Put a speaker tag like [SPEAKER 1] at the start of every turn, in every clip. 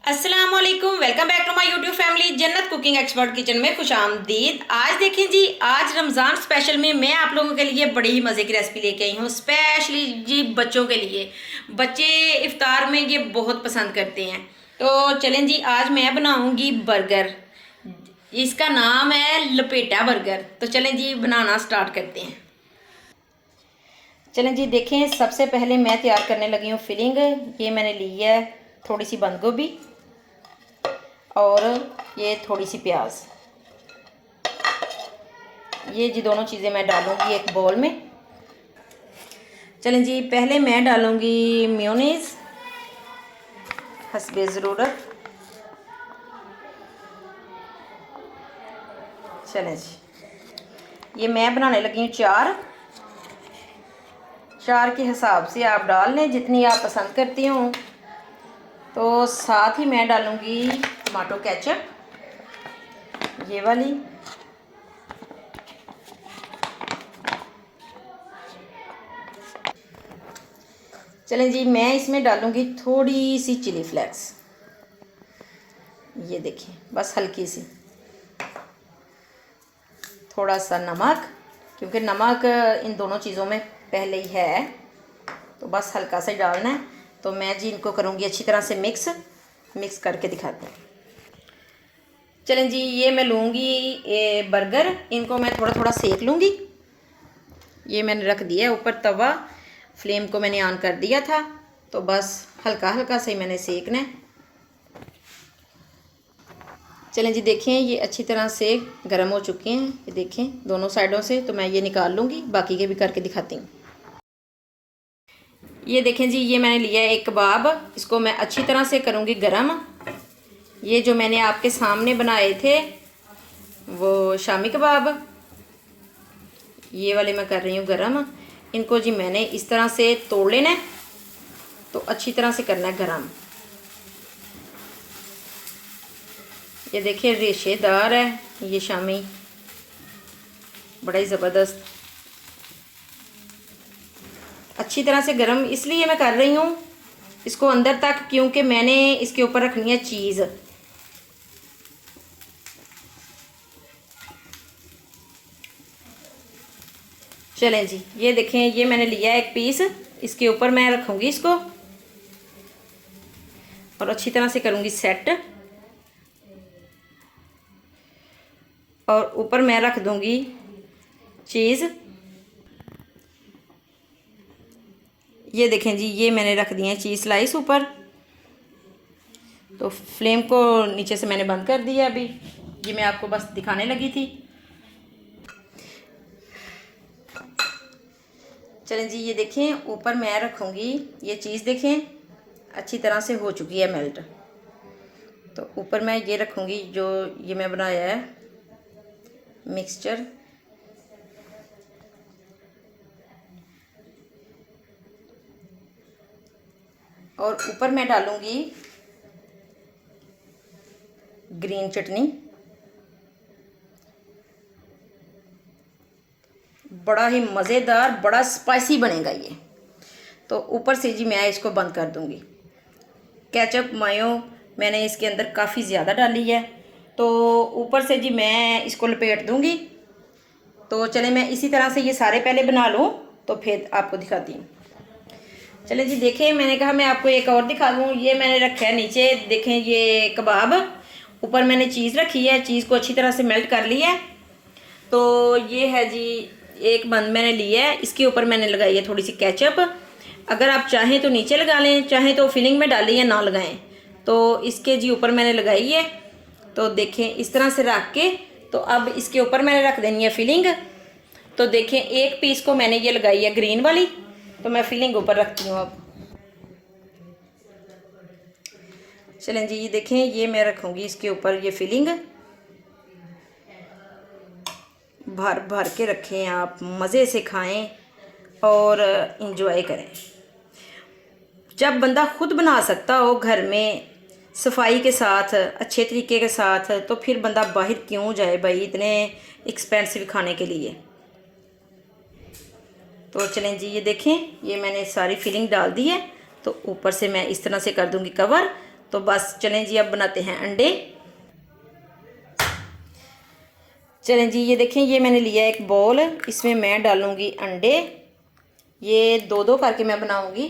[SPEAKER 1] अस्सलाम वालेकुम, welcome back to my YouTube family Jannat cooking expert kitchen में खुश आमदीद। आज देखें जी, आज रमज़ान स्पेशल में मैं आप लोगों के लिए बड़ी ही मज़े की रेसिपी लेके आई हूँ, स्पेशली जी बच्चों के लिए। बच्चे इफ्तार में ये बहुत पसंद करते हैं। तो चलें जी, आज मैं बनाऊँगी बर्गर। इसका नाम है लपेटा बर्गर। तो चलें जी, बनाना स्टार्ट करते हैं। चलें जी, देखें सबसे पहले मैं तैयार करने लगी हूँ फिलिंग। ये मैंने ली है थोड़ी सी बंद गोभी और ये थोड़ी सी प्याज। ये जी दोनों चीज़ें मैं डालूंगी एक बाउल में। चलें जी, पहले मैं डालूंगी मेयोनीज़ हस्बे ज़रूरत। चलें जी, ये मैं बनाने लगी हूँ चार के हिसाब से आप डाल लें जितनी आप पसंद करती हूँ। तो साथ ही मैं डालूंगी टमाटो केचप, ये वाली। चलें जी, मैं इसमें डालूंगी थोड़ी सी चिली फ्लेक्स। ये देखिए, बस हल्की सी। थोड़ा सा नमक, क्योंकि नमक इन दोनों चीज़ों में पहले ही है, तो बस हल्का सा डालना है। तो मैं जी इनको करूँगी अच्छी तरह से मिक्स करके दिखाती हूँ। चलें जी, ये मैं लूँगी ये बर्गर, इनको मैं थोड़ा थोड़ा सेक लूँगी। ये मैंने रख दिया है ऊपर तवा, फ्लेम को मैंने ऑन कर दिया था, तो बस हल्का हल्का से ही मैंने सेकना है। चलें जी, देखें ये अच्छी तरह से गर्म हो चुके हैं, ये देखें दोनों साइडों से। तो मैं ये निकाल लूँगी, बाकी के भी करके दिखाती हूँ। ये देखें जी, ये मैंने लिया है एक कबाब, इसको मैं अच्छी तरह से करूँगी गरम। ये जो मैंने आपके सामने बनाए थे वो शामी कबाब, ये वाले मैं कर रही हूँ गरम। इनको जी मैंने इस तरह से तोड़ लेना है, तो अच्छी तरह से करना है गरम। ये देखिए रेशेदार है ये शामी, बड़ा ही ज़बरदस्त। अच्छी तरह से गरम इसलिए मैं कर रही हूँ इसको अंदर तक, क्योंकि मैंने इसके ऊपर रखनी है चीज़। चलें जी, ये देखें ये मैंने लिया है एक पीस, इसके ऊपर मैं रखूँगी इसको और अच्छी तरह से करूँगी सेट। और ऊपर मैं रख दूँगी चीज़। ये देखें जी, ये मैंने रख दिए हैं चीज़ स्लाइस ऊपर। तो फ्लेम को नीचे से मैंने बंद कर दिया अभी, ये मैं आपको बस दिखाने लगी थी। चलें जी, ये देखें ऊपर मैं रखूँगी ये चीज़, देखें अच्छी तरह से हो चुकी है मेल्ट। तो ऊपर मैं ये रखूँगी जो ये मैं बनाया है मिक्सचर। और ऊपर मैं डालूँगी ग्रीन चटनी। बड़ा ही मज़ेदार, बड़ा स्पाइसी बनेगा ये। तो ऊपर से जी मैं इसको बंद कर दूँगी। केचप मायो मैंने इसके अंदर काफ़ी ज़्यादा डाली है, तो ऊपर से जी मैं इसको लपेट दूँगी। तो चलें मैं इसी तरह से ये सारे पहले बना लूँ, तो फिर आपको दिखाती हूँ। चलें जी, देखें मैंने कहा मैं आपको एक और दिखा दूँ। ये मैंने रखा है नीचे, देखें ये कबाब, ऊपर मैंने चीज़ रखी है, चीज़ को अच्छी तरह से मेल्ट कर लिया है। तो ये है जी एक बंद मैंने लिया है, इसके ऊपर मैंने लगाई है थोड़ी सी केचप। अगर आप चाहें तो नीचे लगा लें, चाहें तो फिलिंग में डालें या ना लगाएं। तो इसके जी ऊपर मैंने लगाई है। तो देखें इस तरह से रख के, तो अब इसके ऊपर मैंने रख देनी है फिलिंग। तो देखें एक पीस को मैंने ये लगाई है ग्रीन वाली, तो मैं फिलिंग ऊपर रखती हूँ अब। चलें जी, ये देखें ये मैं रखूँगी इसके ऊपर ये फिलिंग। भर भर के रखें, आप मज़े से खाएं और इंजॉय करें। जब बंदा खुद बना सकता हो घर में सफाई के साथ, अच्छे तरीके के साथ, तो फिर बंदा बाहर क्यों जाए भाई इतने एक्सपेंसिव खाने के लिए। तो चलें जी, ये देखें ये मैंने सारी फिलिंग डाल दी है। तो ऊपर से मैं इस तरह से कर दूंगी कवर, तो बस चलें जी, अब बनाते हैं अंडे। चलें जी, ये देखें, ये मैंने लिया एक बॉल, इसमें मैं डालूँगी अंडे। ये दो दो करके मैं बनाऊँगी।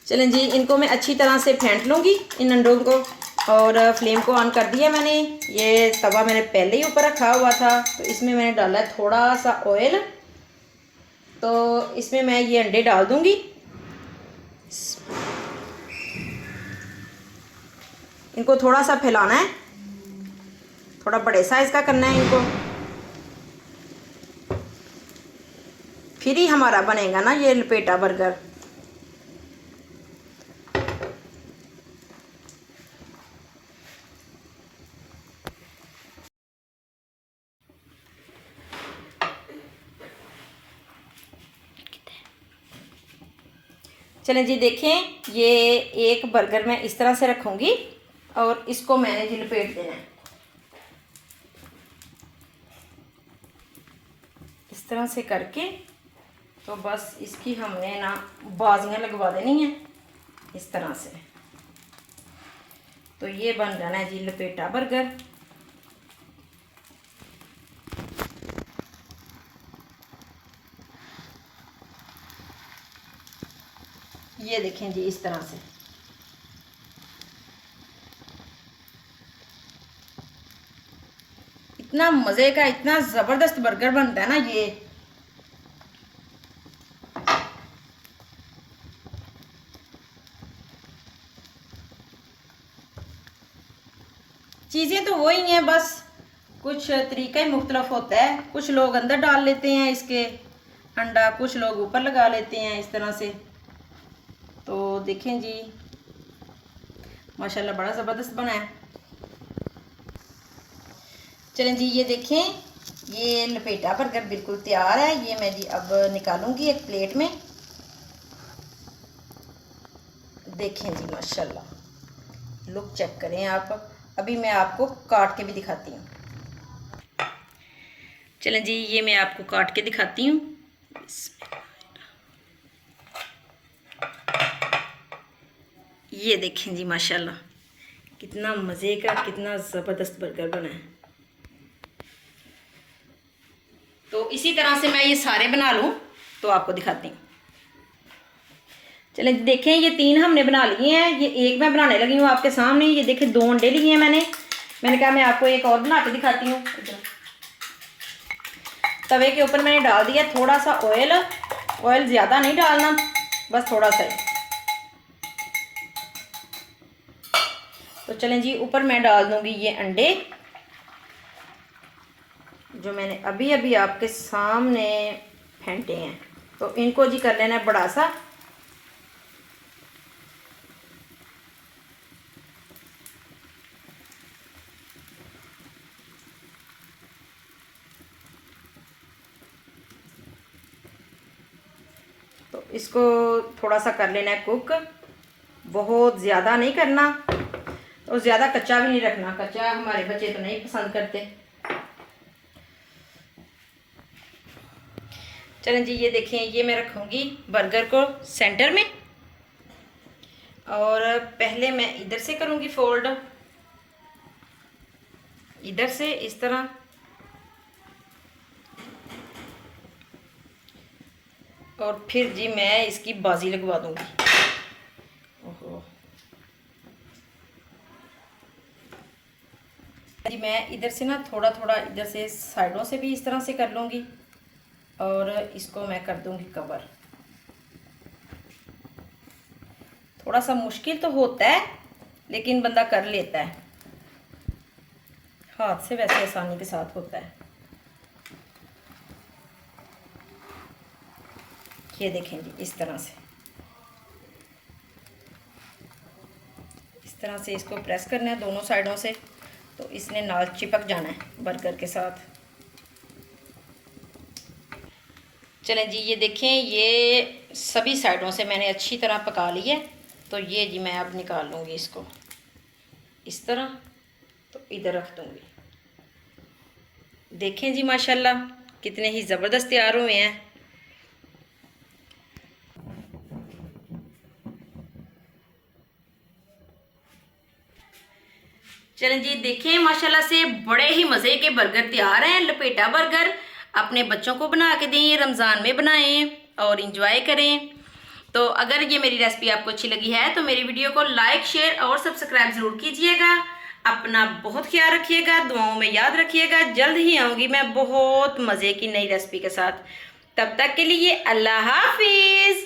[SPEAKER 1] चलें जी, इनको मैं अच्छी तरह से फेंट लूँगी इन अंडों को। और फ्लेम को ऑन कर दिया मैंने। ये तवा मैंने पहले ही ऊपर रखा हुआ था, तो इसमें मैंने डाला है थोड़ा सा ऑयल। तो इसमें मैं ये अंडे डाल दूँगी। इनको थोड़ा सा फैलाना है, थोड़ा बड़े साइज़ का करना है इनको, फिर ही हमारा बनेगा ना ये लपेटा बर्गर। चलें जी, देखें, ये एक बर्गर मैं इस तरह से रखूँगी और इसको मैंने जी लपेट देना है इस तरह से करके। तो बस इसकी हमने ना बाजियाँ लगवा देनी है इस तरह से। तो ये बन जाना है जी लपेटा बर्गर। ये देखें जी, इस तरह से। इतना मज़े का, इतना ज़बरदस्त बर्गर बनता है ना ये। चीज़ें तो वही हैं, बस कुछ तरीका ही मुख्तलिफ होता है। कुछ लोग अंदर डाल लेते हैं इसके अंडा, कुछ लोग ऊपर लगा लेते हैं इस तरह से। तो देखें जी, माशाल्लाह बड़ा ज़बरदस्त बना है। चलें जी, ये देखें, ये लपेटा बर्गर बिल्कुल तैयार है। ये मैं जी अब निकालूंगी एक प्लेट में। देखें जी, माशाल्लाह लुक चेक करें आप। अभी मैं आपको काट के भी दिखाती हूँ। चलें जी, ये मैं आपको काट के दिखाती हूँ। ये देखें जी, माशाल्लाह कितना मज़े का, कितना ज़बरदस्त बर्गर बना है। तो इसी तरह से मैं ये सारे बना लूँ तो आपको दिखाती हूँ। चलें देखें, ये 3 हमने बना लिए हैं। ये एक मैं बनाने लगी हूँ आपके सामने। ये देखें, 2 अंडे लिए हैं मैंने कहा मैं आपको एक और बना के दिखाती हूँ। तवे के ऊपर मैंने डाल दिया थोड़ा सा ऑयल। ऑयल ज़्यादा नहीं डालना, बस थोड़ा सा ही। तो चलें जी, ऊपर मैं डाल दूँगी ये अंडे जो मैंने अभी अभी आपके सामने फेंटे हैं। तो इनको जी कर लेना है बड़ा सा। तो इसको थोड़ा सा कर लेना है कुक, बहुत ज़्यादा नहीं करना और ज़्यादा कच्चा भी नहीं रखना। कच्चा हमारे बच्चे तो नहीं पसंद करते। चलें जी, ये देखें, ये मैं रखूँगी बर्गर को सेंटर में। और पहले मैं इधर से करूँगी फोल्ड, इधर से इस तरह। और फिर जी मैं इसकी बाजी लगवा दूँगी। ओहो जी, मैं इधर से ना थोड़ा थोड़ा इधर से साइडों से भी इस तरह से कर लूँगी और इसको मैं कर दूँगी कवर। थोड़ा सा मुश्किल तो होता है लेकिन बंदा कर लेता है, हाथ से वैसे आसानी के साथ होता है। ये देखें जी, इस तरह से इसको प्रेस करना है दोनों साइडों से, तो इसने नाल चिपक जाना है बर्गर के साथ। चलें जी, ये देखें, ये सभी साइडों से मैंने अच्छी तरह पका ली है। तो ये जी मैं अब निकाल लूँगी इसको इस तरह, तो इधर रख दूँगी। देखें जी माशाल्लाह कितने ही ज़बरदस्त तैयार हुए हैं। चलें जी, देखें माशाल्लाह से बड़े ही मज़े के बर्गर तैयार हैं। लपेटा बर्गर अपने बच्चों को बना के दें, रमज़ान में बनाएं और इंजॉय करें। तो अगर ये मेरी रेसिपी आपको अच्छी लगी है तो मेरी वीडियो को लाइक, शेयर और सब्सक्राइब ज़रूर कीजिएगा। अपना बहुत ख्याल रखिएगा, दुआओं में याद रखिएगा। जल्द ही आऊँगी मैं बहुत मज़े की नई रेसिपी के साथ। तब तक के लिए अल्लाह हाफिज़।